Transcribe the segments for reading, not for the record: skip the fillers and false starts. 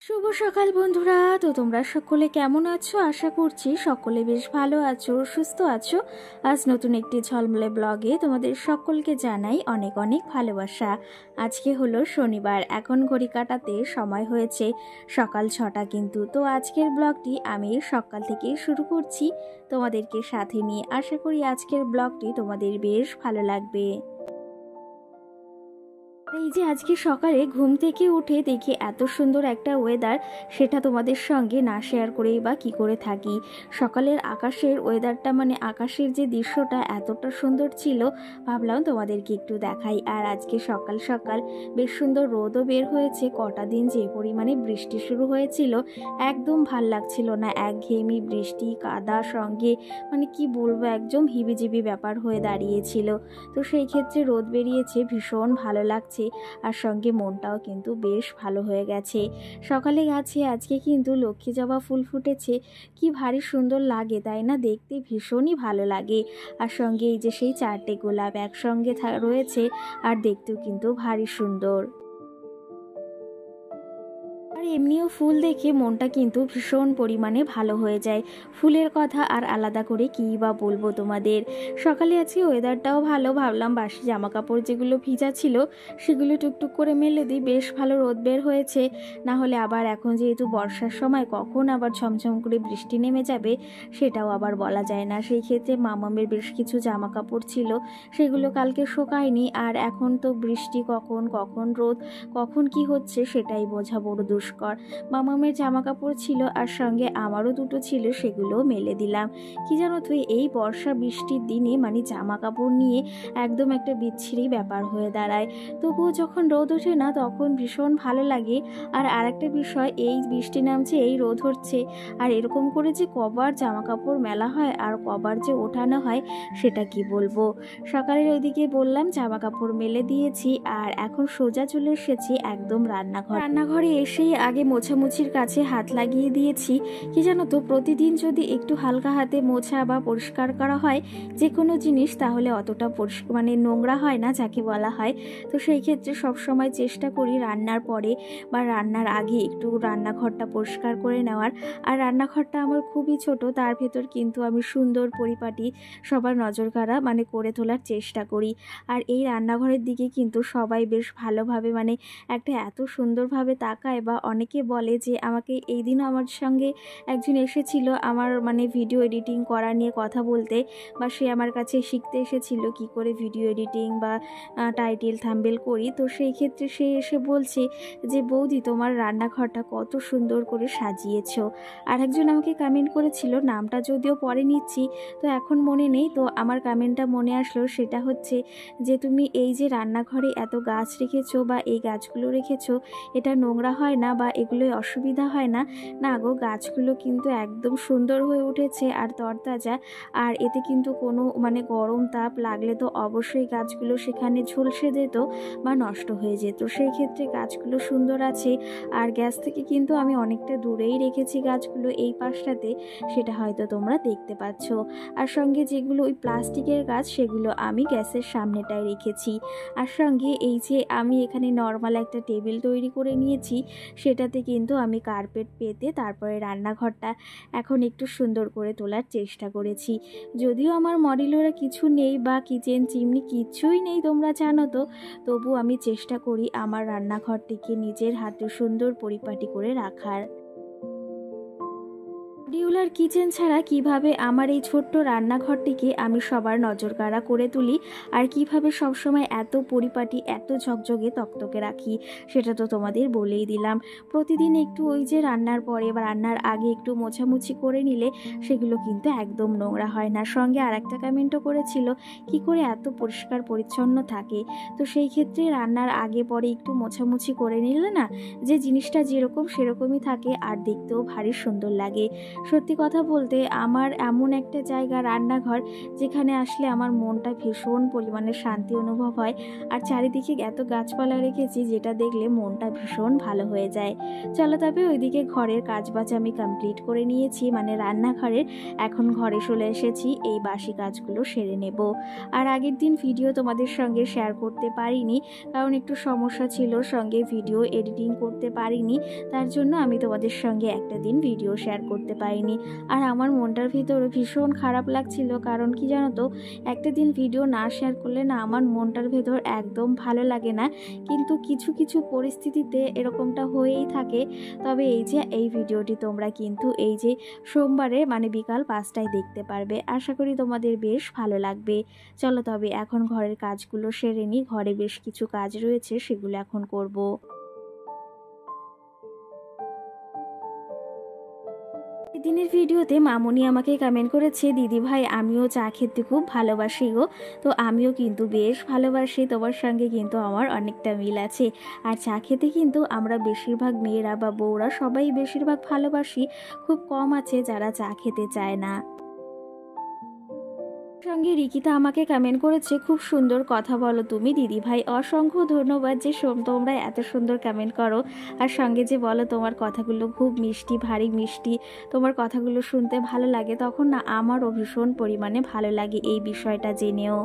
শুভ সকাল বন্ধুরা। তো তোমরা সকলে কেমন আছো? আশা করছি সকলে বেশ ভালো আছো, সুস্থ আছো। আজ নতুন একটি ঝলমলে ব্লগে তোমাদের সকলকে জানাই অনেক অনেক ভালোবাসা। আজকে হলো শনিবার, এখন ঘড়ি কাটাতে সময় হয়েছে সকাল 6টা। কিন্তু তো আজকের ব্লগটি আমি সকাল থেকেই শুরু করছি তোমাদেরকে সাথে নিয়ে। আশা করি আজকের ব্লগটি তোমাদের বেশ ভালো লাগবে। এই যে আজকে সকালে ঘুম থেকে উঠে দেখি এত সুন্দর একটা ওয়েদার, সেটা তোমাদের সঙ্গে না শেয়ার করেই বা কি করে থাকি। সকালের আকাশের ওয়েদারটা আকাশের যে দৃশ্যটা এতটা সুন্দর ছিল, ভাবলাম তোমাদেরকে একটু দেখাই। আর আজকে সকাল সকাল বেশ সুন্দর রোদও বের হয়েছে। কটা দিন যে পরিমাণে বৃষ্টি শুরু হয়েছিল, একদম ভাল লাগছিল না। একঘেয়েমি বৃষ্টি, কাদা সঙ্গে কি বলবো, একদম হিবিজিবি ব্যাপার হয়ে দাঁড়িয়েছিল। তো সেই ক্ষেত্রে রোদ বেরিয়েছে, ভীষণ ভালো লাগছে। আর সঙ্গে মনটাও কিন্তু বেশ ভালো হয়ে গেছে। সকালে গাছে আজকে কিন্তু লক্ষ্মী জবা ফুল ফুটেছে। কি ভারী সুন্দর লাগে, তাই না? দেখতে ভীষণই ভালো লাগে। আর সঙ্গে এই যে সেই 4টে গোলাপ একসঙ্গে রয়েছে, আর দেখতেও কিন্তু ভারী সুন্দর। আর এমনিও ফুল দেখে মনটা কিন্তু ভীষণ পরিমাণে ভালো হয়ে যায়। ফুলের কথা আর আলাদা করে কী বা বলবো তোমাদের। সকালে আজকে ওয়েদারটাও ভালো, ভাবলাম বাসি জামা কাপড় যেগুলো ভিজা ছিল সেগুলো টুকটুক করে মেলে দিই। বেশ ভালো রোদ বের হয়েছে, না হলে আবার এখন যেহেতু বর্ষার সময় কখন আবার ঝমঝম করে বৃষ্টি নেমে যাবে সেটাও আবার বলা যায় না। সেই ক্ষেত্রে মামামের বেশ কিছু জামা কাপড় ছিল, সেগুলো কালকে শোকায়নি। আর এখন তো বৃষ্টি কখন কখন রোদ কখন কি হচ্ছে সেটাই বোঝা বড় দুষ্কর। মামামের জামা কাপড় ছিল আর সঙ্গে আমারও দুটো ছিল, সেগুলোও মেলে দিলাম। কি জানো তো, এই বর্ষা বৃষ্টির দিনে জামা কাপড় নিয়ে একদম একটা বিচ্ছিরি ব্যাপার হয়ে দাঁড়ায়। তবুও যখন রোদ ওঠে না তখন ভীষণ ভালো লাগে। আর আরেকটা বিষয়, এই বৃষ্টি নামছে, এই রোদ হচ্ছে, আর এরকম করে যে কবার জামা কাপড় মেলা হয় আর কবার যে ওঠানো হয় সেটা কি বলবো। সকালের ওইদিকে বললাম জামা কাপড় মেলে দিয়েছি, আর এখন সোজা চলে এসেছি একদম রান্নাঘরে এসেই আগে মোছামুছির কাছে হাত লাগিয়ে দিয়েছি। কি জানো তো, প্রতিদিন যদি একটু হালকা হাতে মোছা বা পরিষ্কার করা হয় যে কোনো জিনিস, তাহলে অতটা নোংরা হয় না যাকে বলা হয়। তো সেই ক্ষেত্রে সবসময় চেষ্টা করি রান্নার পরে বা রান্নার আগে একটু রান্নাঘরটা পরিষ্কার করে নেওয়ার। আর রান্নাঘরটা আমার খুবই ছোট, তার ভেতর কিন্তু আমি সুন্দর পরিপাটি সবার নজর কাড়া করে তোলার চেষ্টা করি। আর এই রান্নাঘরের দিকে কিন্তু সবাই বেশ ভালোভাবে একটা এত সুন্দরভাবে তাকায়, বা অনেকে বলে যে আমাকে এই দিনও আমার সঙ্গে একজন এসেছিল আমার ভিডিও এডিটিং করা নিয়ে কথা বলতে, বা সে আমার কাছে শিখতে এসেছিল কি করে ভিডিও এডিটিং বা টাইটেল থাম্বনেল করি। তো সেই ক্ষেত্রে সে এসে বলছে যে বৌদি, তোমার রান্নাঘরটা কত সুন্দর করে সাজিয়েছো। আর একজন আমাকে কমেন্ট করেছিল, নামটা যদিও পরে নিচ্ছি তো এখন মনে নেই, তো আমার কমেন্টটা মনে আসলো। সেটা হচ্ছে যে তুমি এই যে রান্নাঘরে এত গাছ রেখেছো বা এই গাছগুলো রেখেছো, এটা নোংরা হয় না বা এগুলোই অসুবিধা হয় না? না গো, গাছগুলো কিন্তু একদম সুন্দর হয়ে উঠেছে আর তরতাজা। আর এতে কিন্তু কোনো গরম তাপ লাগলে তো অবশ্যই গাছগুলো সেখানে ঝলসে যেত বা নষ্ট হয়ে যেত। সেই ক্ষেত্রে গাছগুলো সুন্দর আছে। আর গ্যাস থেকে কিন্তু আমি অনেকটা দূরেই রেখেছি গাছগুলো, এই পাশটাতে, সেটা হয়তো তোমরা দেখতে পাচ্ছ। আর সঙ্গে যেগুলো ওই প্লাস্টিকের গাছ, সেগুলো আমি গ্যাসের সামনেটায় রেখেছি। আর সঙ্গে এই যে আমি এখানে নর্মাল একটা টেবিল তৈরি করে নিয়েছি, সেটাতে কিন্তু আমি কার্পেট পেতে তারপরে রান্নাঘরটা এখন একটু সুন্দর করে তোলার চেষ্টা করেছি। যদিও আমার মডিউলার কিছু নেই বা কিচেন চিমনি কিছুই নেই তোমরা জানো তো, তবু আমি চেষ্টা করি আমার রান্নাঘরটিকে নিজের হাতে সুন্দর পরিপাটি করে রাখার। মডিউলার কিচেন ছাড়া কিভাবে আমার এই ছোট্ট রান্নাঘরটিকে আমি সবার নজর কাড়া করে তুলি, আর কিভাবে সবসময় এত পরিপাটি এত ঝকঝকে তকতকে রাখি, সেটা তো তোমাদের বলেই দিলাম। প্রতিদিন একটু ওই যে রান্নার পরে বা রান্নার আগে একটু মোছামুছি করে নিলে সেগুলো কিন্তু একদম নোংরা হয় না। সঙ্গে আর একটা কমেন্টও করেছিল কি করে এত পরিষ্কার পরিচ্ছন্ন থাকে। তো সেই ক্ষেত্রে রান্নার আগে পরে একটু মোছামুছি করে নিলে না, যে জিনিসটা যেরকম সেরকমই থাকে আর দেখতেও ভারী সুন্দর লাগে। সত্যি কথা বলতে আমার এমন একটা জায়গা রান্নাঘর যেখানে আসলে আমার মনটা ভীষণ পরিমাণে শান্তি অনুভব হয়। আর চারিদিকে এত গাছপালা রেখেছি যেটা দেখলে মনটা ভীষণ ভালো হয়ে যায়। চলো তবে ওইদিকে ঘরের কাজবাজ আমি কমপ্লিট করে নিয়েছি, মানে রান্নাঘরের। এখন ঘরে চলে এসেছি এই বাসি কাজগুলো সেরে নেব। আর আগের দিন ভিডিও তোমাদের সঙ্গে শেয়ার করতে পারিনি, কারণ একটু সমস্যা ছিল, সঙ্গে ভিডিও এডিটিং করতে পারিনি। তার জন্য আমি তোমাদের সঙ্গে একটা দিন ভিডিও শেয়ার করতে পারিনি। আর আমার মনটার ভিতরে ভীষণ খারাপ লাগছিল, কারণ কি জানো তো, একটা দিন ভিডিও না শেয়ার করলে না আমার মনটার ভেতর একদম ভালো লাগে না। কিন্তু কিছু কিছু পরিস্থিতিতে এরকমটা হয়েই থাকে। তবে এই যে এই ভিডিওটি তোমরা কিন্তু এই যে সোমবারে মানে বিকাল 5টায় দেখতে পারবে। আশা করি তোমাদের বেশ ভালো লাগবে। চলো তবে এখন ঘরের কাজগুলো সেরে নিই। ঘরে বেশ কিছু কাজ রয়েছে, সেগুলো এখন করব। দিনের ভিডিওতে মামুনি আমাকে কমেন্ট করেছে, দিদি ভাই আমিও চা খেতে খুব ভালোবাসি গো। তো আমিও কিন্তু বেশ ভালোবাসি, তোমার সঙ্গে কিন্তু আমার অনেকটা মিল আছে। আর চা খেতে কিন্তু আমরা বেশিরভাগ মেয়েরা বা বউরা সবাই বেশিরভাগ ভালোবাসি, খুব কম আছে যারা চা খেতে চায় না। সঙ্গে রিকিতা আমাকে কমেন্ট করেছে, খুব সুন্দর কথা বলো তুমি দিদি ভাই। অসংখ্য ধন্যবাদ যে তোমরা এত সুন্দর কমেন্ট করো। আর সঙ্গে যে বলো তোমার কথাগুলো খুব মিষ্টি, ভারী মিষ্টি, তোমার কথাগুলো শুনতে ভালো লাগে, তখন না আমারও ভীষণ পরিমাণে ভালো লাগে এই বিষয়টা জেনেও।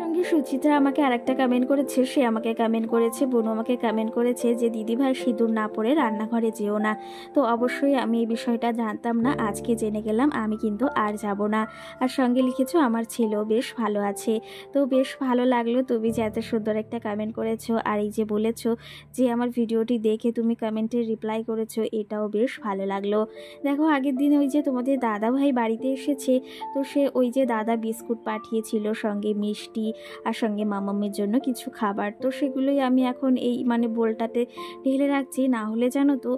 সঙ্গে সুচিত্রা আমাকে আরেকটা কমেন্ট করেছে, সে আমাকে কমেন্ট করেছে, বোনু আমাকে কমেন্ট করেছে যে দিদি ভাই সিঁদুর না পরে রান্নাঘরে যেও না। তো অবশ্যই আমি এই বিষয়টা জানতাম না, আজকে জেনে গেলাম, আমি কিন্তু আর যাব না। আর সঙ্গে লিখেছো আমার ছেলেও বেশ ভালো আছে। তো বেশ ভালো লাগলো তুমি যে এত সুন্দর একটা কমেন্ট করেছো। আর এই যে বলেছো যে আমার ভিডিওটি দেখে তুমি কমেন্টের রিপ্লাই করেছো, এটাও বেশ ভালো লাগলো। দেখো আগের দিন ওই যে তোমাদের দাদা ভাই বাড়িতে এসেছে, তো সে ওই যে দাদা বিস্কুট পাঠিয়েছিল, সঙ্গে মিষ্টি আর সঙ্গে মামামের জন্য কিছু খাবার। তো সেগুলোই আমি এখন এই মানে বোলটাতে ঢেলে রাখছি। না হলে জানো তো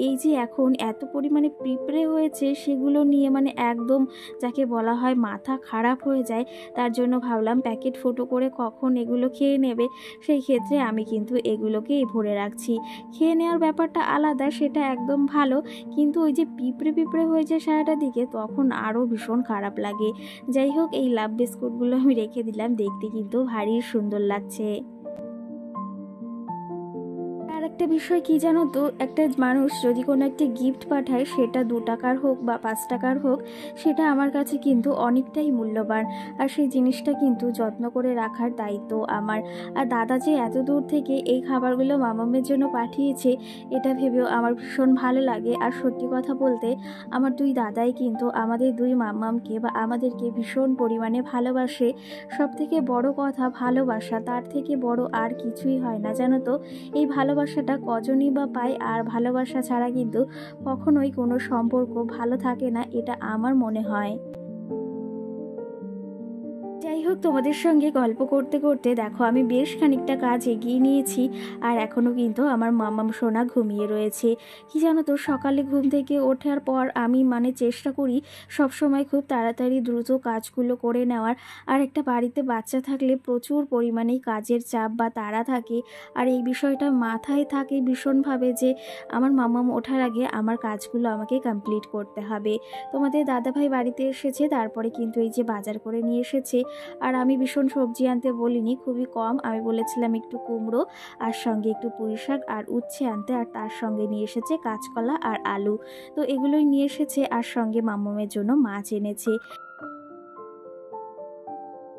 এই যে এখন এত পরিমাণে পিঁপড়ে হয়েছে, সেগুলো নিয়ে মানে একদম যাকে বলা হয় মাথা খারাপ হয়ে যায়। তার জন্য ভাবলাম প্যাকেট ফুটো করে কখন এগুলো খেয়ে নেবে, সেই ক্ষেত্রে আমি কিন্তু এগুলোকেই ভরে রাখছি। খেয়ে নেওয়ার ব্যাপারটা আলাদা, সেটা একদম ভালো, কিন্তু ওই যে পিঁপড়ে পিঁপড়ে হয়েছে সারাটা দিকে, তখন আরও ভীষণ খারাপ লাগে। যাই হোক, এই লাভ বিস্কুটগুলো আমি রেখে দিলাম, দেখতে কিন্তু ভারী সুন্দর লাগছে। আর একটা বিষয় কি জানো তো, একটা মানুষ যদি কোনো একটা গিফট পাঠায়, সেটা 2 টাকার হোক বা 5 টাকার হোক, সেটা আমার কাছে কিন্তু অনেকটাই মূল্যবান। আর সেই জিনিসটা কিন্তু যত্ন করে রাখার দায়িত্ব আমার। আর দাদা যে এত দূর থেকে এই খাবারগুলো মামামের জন্য পাঠিয়েছে, এটা ভেবেও আমার ভীষণ ভালো লাগে। আর সত্যি কথা বলতে আমার 2 দাদাই কিন্তু আমাদের 2 মামামকে বা আমাদেরকে ভীষণ পরিমাণে ভালোবাসে। সব থেকে বড় কথা ভালোবাসা, তার থেকে বড় আর কিছুই হয় না জানো তো। এই ভালোবাসাটা কজনই বা পায়, আর ভালোবাসা ছাড়া কিন্তু কখনোই কোনো সম্পর্ক ভালো থাকে না, এটা আমার মনে হয়। যাই হোক, তোমাদের সঙ্গে গল্প করতে করতে দেখো আমি বেশ খানিকটা কাজ এগিয়ে নিয়েছি। আর এখনও কিন্তু আমার মামাম সোনা ঘুমিয়ে রয়েছে। কি জানো তো, সকালে ঘুম থেকে ওঠার পর আমি মানে চেষ্টা করি সবসময় খুব তাড়াতাড়ি দ্রুত কাজগুলো করে নেওয়ার। আর একটা বাড়িতে বাচ্চা থাকলে প্রচুর পরিমাণেই কাজের চাপ বা তাড়া থাকে। আর এই বিষয়টা মাথায় থাকে ভীষণভাবে যে আমার মামাম ওঠার আগে আমার কাজগুলো আমাকে কমপ্লিট করতে হবে। তোমাদের দাদাভাই বাড়িতে এসেছে, তারপরে কিন্তু এই যে বাজার করে নিয়ে এসেছে। আর আমি ভীষণ সবজি আনতে বলিনি, খুবই কম, আমি বলেছিলাম একটু কুমড়ো আর সঙ্গে একটু পুঁই শাক আর উচ্ছে আনতে। আর তার সঙ্গে নিয়ে এসেছে কাঁচকলা আর আলু। তো এগুলোই নিয়ে এসেছে, আর সঙ্গে মামামের জন্য মাছ এনেছে।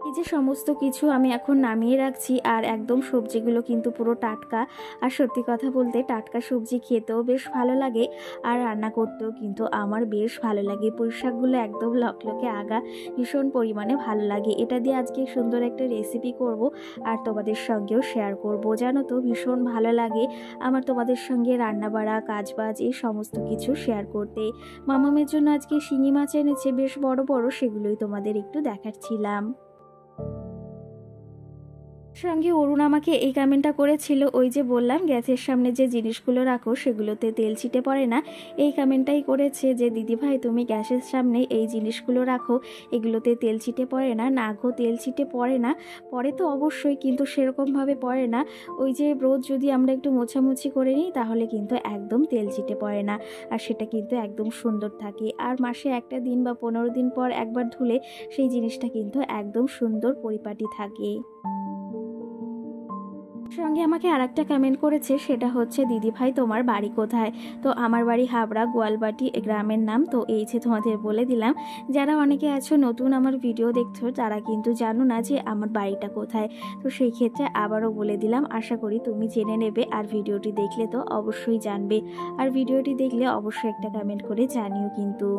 এই যে সমস্ত কিছু আমি এখন নামিয়ে রাখছি। আর একদম সবজিগুলো কিন্তু পুরো টাটকা। আর সত্যি কথা বলতে টাটকা সবজি খেতেও বেশ ভালো লাগে, আর রান্না করতেও কিন্তু আমার বেশ ভালো লাগে। পুঁই শাকগুলো একদম লকলকে আগা, ভীষণ পরিমাণে ভালো লাগে। এটা দিয়ে আজকে সুন্দর একটা রেসিপি করব, আর তোমাদের সঙ্গেও শেয়ার করব। জানো তো ভীষণ ভালো লাগে আমার তোমাদের সঙ্গে রান্নাবাড়া, কাজবাজ এই সমস্ত কিছু শেয়ার করতে। মামামের জন্য আজকে শিঙি মাছ এনেছে বেশ বড় বড়, সেগুলোই তোমাদের একটু দেখাচ্ছিলাম। সঙ্গে অরুণ আমাকে এই কমেন্টটা করেছিল, ওই যে বললাম গ্যাসের সামনে যে জিনিসগুলো রাখো সেগুলোতে তেল ছিটে পড়ে না, এই কমেন্টটাই করেছে যে দিদিভাই তুমি গ্যাসের সামনে এই জিনিসগুলো রাখো, এগুলোতে তেল ছিটে পড়ে না। না গো, তেল ছিটে পড়ে না, পড়ে তো অবশ্যই, কিন্তু সেরকমভাবে পড়ে না। ওই যে রোজ যদি আমরা একটু মোছামুছি করে নিই তাহলে কিন্তু একদম তেল ছিটে পড়ে না, আর সেটা কিন্তু একদম সুন্দর থাকে। আর মাসে একটা দিন বা 15 দিন পর একবার ধুলে সেই জিনিসটা কিন্তু একদম সুন্দর পরিপাটি থাকে। সঙ্গে আমাকে আরেকটা কমেন্ট করেছে, সেটা হচ্ছে দিদিভাই তোমার বাড়ি কোথায়? তো আমার বাড়ি হাবড়া, গোয়ালবাটি গ্রামের নাম। তো এই যে তোমাদের বলে দিলাম, যারা অনেকে আছো নতুন আমার ভিডিও দেখছো তারা কিন্তু জানো না যে আমার বাড়িটা কোথায়। তো সেই ক্ষেত্রে আবারও বলে দিলাম, আশা করি তুমি জেনে নেবে। আর ভিডিওটি দেখলে তো অবশ্যই জানবে, আর ভিডিওটি দেখলে অবশ্যই একটা কমেন্ট করে জানিও কিন্তু।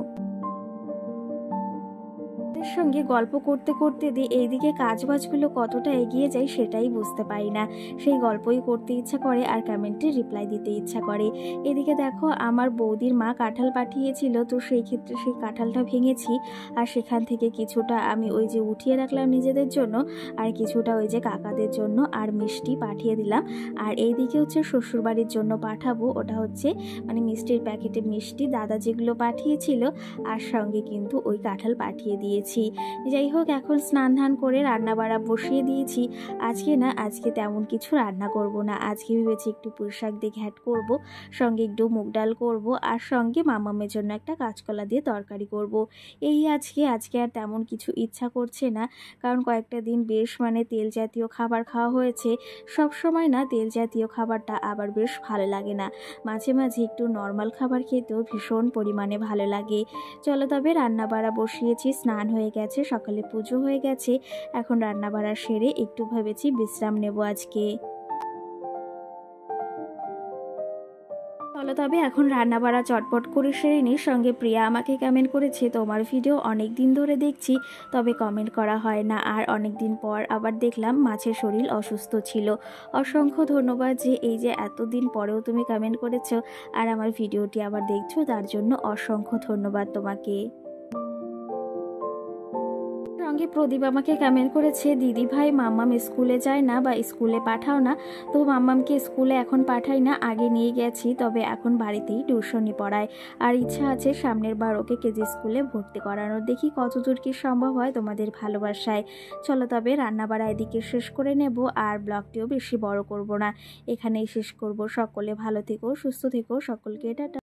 এর সঙ্গে গল্প করতে করতে এইদিকে কাজবাজগুলো কতটা এগিয়ে যায় সেটাই বুঝতে পারি না। সেই গল্পই করতে ইচ্ছা করে আর কমেন্টে রিপ্লাই দিতে ইচ্ছা করে। এদিকে দেখো আমার বৌদির মা কাঁঠাল পাঠিয়েছিল, তো সেই ক্ষেত্রে সেই কাঁঠালটা ভেঙেছি, আর সেখান থেকে কিছুটা আমি ওই যে উঠিয়ে রাখলাম নিজেদের জন্য, আর কিছুটা ওই যে কাকাদের জন্য আর মিষ্টি পাঠিয়ে দিলাম। আর এইদিকে হচ্ছে শ্বশুরবাড়ির জন্য পাঠাবো, ওটা হচ্ছে মানে মিষ্টির প্যাকেটে মিষ্টি দাদা যেগুলো পাঠিয়েছিল, আর সঙ্গে কিন্তু ওই কাঁঠাল পাঠিয়ে দিয়েছি। যাই হোক, এখন স্নান ধান করে রান্না বাড়া বসিয়ে দিয়েছি। আজকে তেমন কিছু রান্না করব না। আজকে ভেবেছি একটু পুঁই শাক দিয়ে ঘ্যাট করব, সঙ্গে একটু মুগ ডাল করব, আর সঙ্গে মামামের জন্য একটা কাঁচকলা দিয়ে তরকারি করব। এই আজকে আর তেমন কিছু ইচ্ছা করছে না, কারণ কয়েকটা দিন বেশ মানে তেল জাতীয় খাবার খাওয়া হয়েছে। সব সময় না তেল জাতীয় খাবারটা আবার বেশ ভালো লাগে না, মাঝে মাঝে একটু নর্মাল খাবার খেতেও ভীষণ পরিমাণে ভালো লাগে। চলো তবে রান্না বাড়া বসিয়েছি, স্নান হয়ে গেছে, সকালে পুজো হয়ে গেছে। এখন রান্না বাড়া সেরে একটু ভেবেছি বিশ্রাম নেব আজকে। চলো তবে এখন রান্না বাড়া চটপট করে সেরে নিই। সঙ্গে প্রিয়া আমাকে কমেন্ট করেছে, তোমার ভিডিও অনেক দিন ধরে দেখছি, তবে কমেন্ট করা হয় না। আর অনেক দিন পর আবার দেখলাম মাছের শরীর অসুস্থ ছিল। অসংখ্য ধন্যবাদ যে এই যে এতদিন পরেও তুমি কমেন্ট করেছো আর আমার ভিডিওটি আবার দেখছো, তার জন্য অসংখ্য ধন্যবাদ তোমাকে। সঙ্গে প্রদীপ আমাকে কমেন্ট করেছে, দিদি ভাই মাম্মাম স্কুলে যায় না বা স্কুলে পাঠাও না। তো মাম্মামকে স্কুলে এখন পাঠাই না, আগে নিয়ে গেছি, তবে এখন বাড়িতেই টিউশনি পড়ায়। আর ইচ্ছা আছে সামনের বার ওকে কেজি স্কুলে ভর্তি করানোর, দেখি কতদূর কি সম্ভব হয় তোমাদের ভালোবাসায়। চলো তবে রান্না বাড়া এদিকে শেষ করে নেব, আর ব্লগটিও বেশি বড় করব না, এখানেই শেষ করব। সকলে ভালো থেকো, সুস্থ থেকো, সকলকে টাটা।